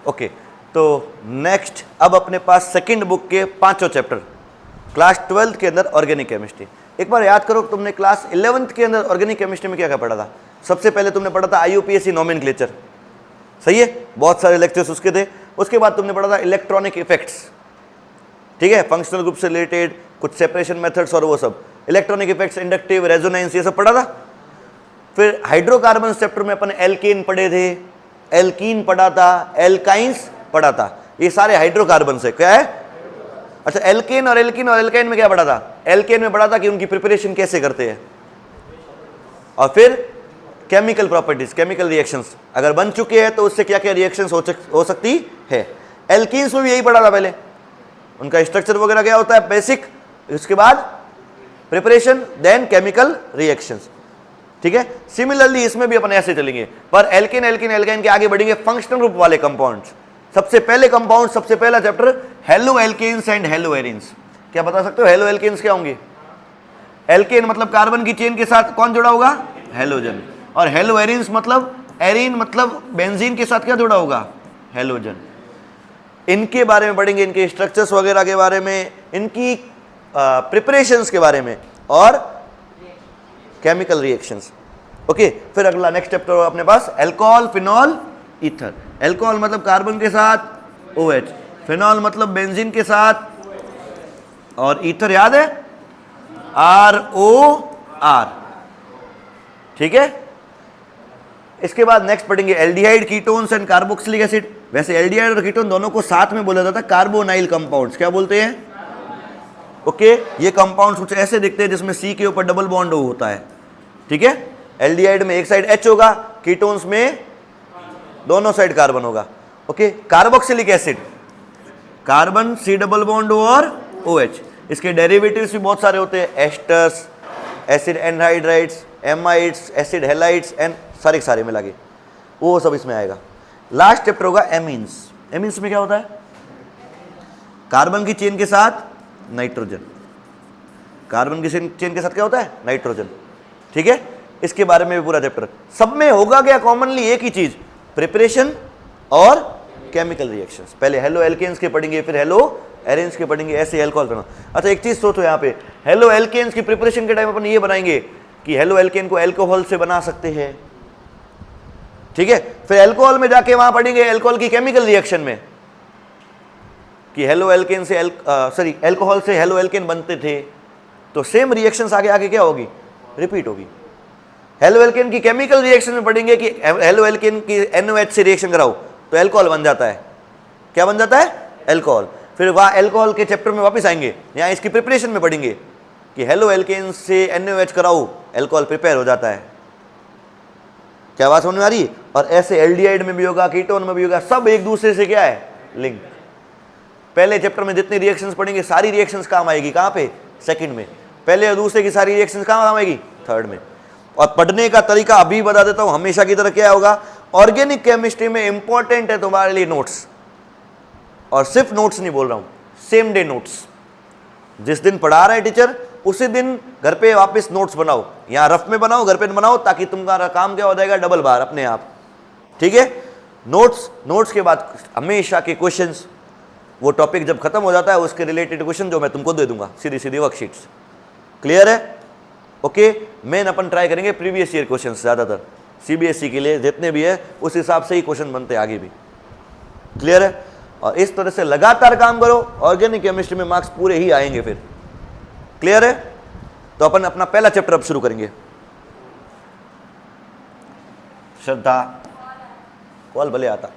Okay, तो next अब अपने पास सेकंड बुक के 5 चैप्टर क्लास 12th के अंदर ऑर्गेनिक केमिस्ट्री। एक बार याद करो तुमने क्लास 11th के अंदर ऑर्गेनिक केमिस्ट्री में क्या क्या पढ़ा था। सबसे पहले तुमने पढ़ा था IUPAC नोमेनक्लेचर, सही है, बहुत सारे लेक्चर्स उसके थे। उसके बाद तुमने पढ़ा था इलेक्ट्रॉनिक इफेक्ट्स, ठीक है, फंक्शनल ग्रुप से रिलेटेड कुछ सेपरेशन मेथड्स और वो सब, इलेक्ट्रॉनिक इफेक्ट्स, इंडक्टिव, रेजोनेंस, ये सब पढ़ा था। फिर हाइड्रोकार्बन चैप्टर में अपन एल्केन पढ़े थे, एल्कीन पढ़ा था, एल्काइंस पढ़ा था, ये सारे हाइड्रोकार्बन से क्या है। अच्छा, एल्केन और एल्कीन और एल्काइन में क्या पढ़ा था। एल्केन में पढ़ा था कि उनकी प्रिपरेशन कैसे करते हैं, और फिर केमिकल प्रॉपर्टीज, केमिकल रिएक्शंस अगर बन चुके हैं तो उससे क्या क्या रिएक्शंस हो सकती है। एल्कीन्स में भी यही पढ़ा था पहले, उनका स्ट्रक्चर वगैरह क्या होता है बेसिक, उसके बाद प्रिपरेशन, देन केमिकल रिएक्शंस, ठीक है। सिमिलरली इसमें भी अपन ऐसे चलेंगे, पर एल्केन एल्कीन एल्काइन के आगे बढ़ेंगे फंक्शनल ग्रुप वाले कंपाउंड्स। सबसे पहले कंपाउंड, सबसे पहला chapter haloalkanes and haloarenes. क्या बता सकते हो हेलो एल्केन्स क्या होंगे। एल्केन मतलब कार्बन की चेन के साथ कौन जुड़ा होगा, हेलोजन, और हेलो एरिन्स मतलब एरिन मतलब बेंजीन के साथ क्या जुड़ा होगा, हेलोजन। इनके बारे में पढ़ेंगे, इनके स्ट्रक्चर्स वगैरह के बारे में, इनकी प्रिपरेशंस के बारे में, और केमिकल रिएक्शंस। ओके, फिर अगला नेक्स्ट चैप्टर होगा अपने पास अल्कोहल, फिनॉल, ईथर। अल्कोहल मतलब कार्बन के साथ OH, फिनॉल मतलब बेंजीन के साथ, और ईथर याद है ROR, ठीक है। इसके बाद नेक्स्ट पढ़ेंगे aldehyde, ketones and carboxylic acid. वैसे एल्डिहाइड और कीटोन दोनों को साथ में बोला जाता है कार्बोनाइल कंपाउंड्स। क्या बोलते हैं, ओके, ये कंपाउंड्स कुछ ऐसे दिखते हैं जिसमें C के ऊपर डबल बॉन्ड होता है, ठीक है। एल्डिहाइड में एक साइड H होगा, कीटोन्स में दोनों साइड कार्बन होगा, okay. Carboxylic acid, carbon C double bond और OH। इसके डेरिवेटिव्स भी बहुत सारे होते हैं, asters, acid anhydrides, amides, acid halides and सारे मिला के वो सब इसमें आएगा। लास्ट चैप्टर होगा एमीन्स। एमीन्स में क्या होता है, कार्बन की चेन के साथ नाइट्रोजन, कार्बन की चेन के साथ क्या होता है, नाइट्रोजन, ठीक है। इसके बारे में भी पूरा चैप्टर। सब में होगा क्या कॉमनली, एक ही चीज, प्रिपरेशन और केमिकल रिएक्शंस। पहले हेलो एल्केन्स के पढ़ेंगे, फिर हेलो एरिन्स के पढ़ेंगे, ऐसे अल्कोहल करना। अच्छा, एक चीज सोचो यहाँ पे, हेलो एल्केन्स की प्रिपरेशन के टाइम अपन ये बनाएंगे कि हेलो एल्केन को अल्कोहल से बना सकते हैं, ठीक है। फिर अल्कोहल में जाके वहां पढ़ेंगे अल्कोहल की केमिकल रिएक्शन में कि हेलो एल्केन से अल्कोहल से हेलो एल्केन बनते थे, तो सेम रिएक्शंस आगे आगे क्या होगी, रिपीट होगी। हेलो एल्केन की केमिकल रिएक्शन में पढ़ेंगे कि हेलो एल्केन की NOH से रिएक्शन कराओ तो अल्कोहल बन जाता है, क्या बन जाता है, अल्कोहल। फिर वहां अल्कोहल के चैप्टर में वापस आएंगे, यहाँ इसकी प्रिपरेशन में पढ़ेंगे कि हेलो एल्केन से NOH कराओ, अल्कोहल प्रिपेयर हो जाता है। क्या बात समझ में आ रही है। और ऐसे एल्डिहाइड में भी होगा, कीटोन में भी होगा, सब एक दूसरे से क्या है, लिंक। पहले चैप्टर में जितनी रिएक्शंस पढ़ेंगे सारी रिएक्शंस काम आएगी कहाँ पे, सेकंड में। पहले और दूसरे की सारी रिएक्शंस कहाँ काम आएगी, थर्ड में। और पढ़ने का तरीका अभी बता देता हूँ, हमेशा की तरह क्या होगा, ऑर्गेनिक केमिस्ट्री में इंपॉर्टेंट है तुम्हारे लिए नोट्स, और सिर्फ नोट्स नहीं बोल रहा हूँ, सेम डे नोट्स। जिस दिन पढ़ा रहा है टीचर उसी दिन घर पे वापस नोट्स बनाओ, यहाँ रफ में बनाओ, घर पे बनाओ, ताकि तुम्हारा काम क्या हो जाएगा, डबल बार अपने आप, ठीक है। नोट्स के बाद हमेशा के क्वेश्चंस, वो टॉपिक जब खत्म हो जाता है उसके रिलेटेड क्वेश्चन जो मैं तुमको दे दूंगा, सीधी सीधी वर्कशीट्स। क्लियर है, ओके। मेन अपन ट्राई करेंगे प्रीवियस ईयर क्वेश्चन, ज्यादातर CBSE के लिए जितने भी है उस हिसाब से ही क्वेश्चन बनते हैं आगे भी। क्लियर है, और इस तरह से लगातार काम करो, ऑर्गेनिक केमिस्ट्री में मार्क्स पूरे ही आएंगे फिर। क्लियर है, तो अपन अपना पहला चैप्टर अब शुरू करेंगे। श्रद्धा, कॉल भले आता।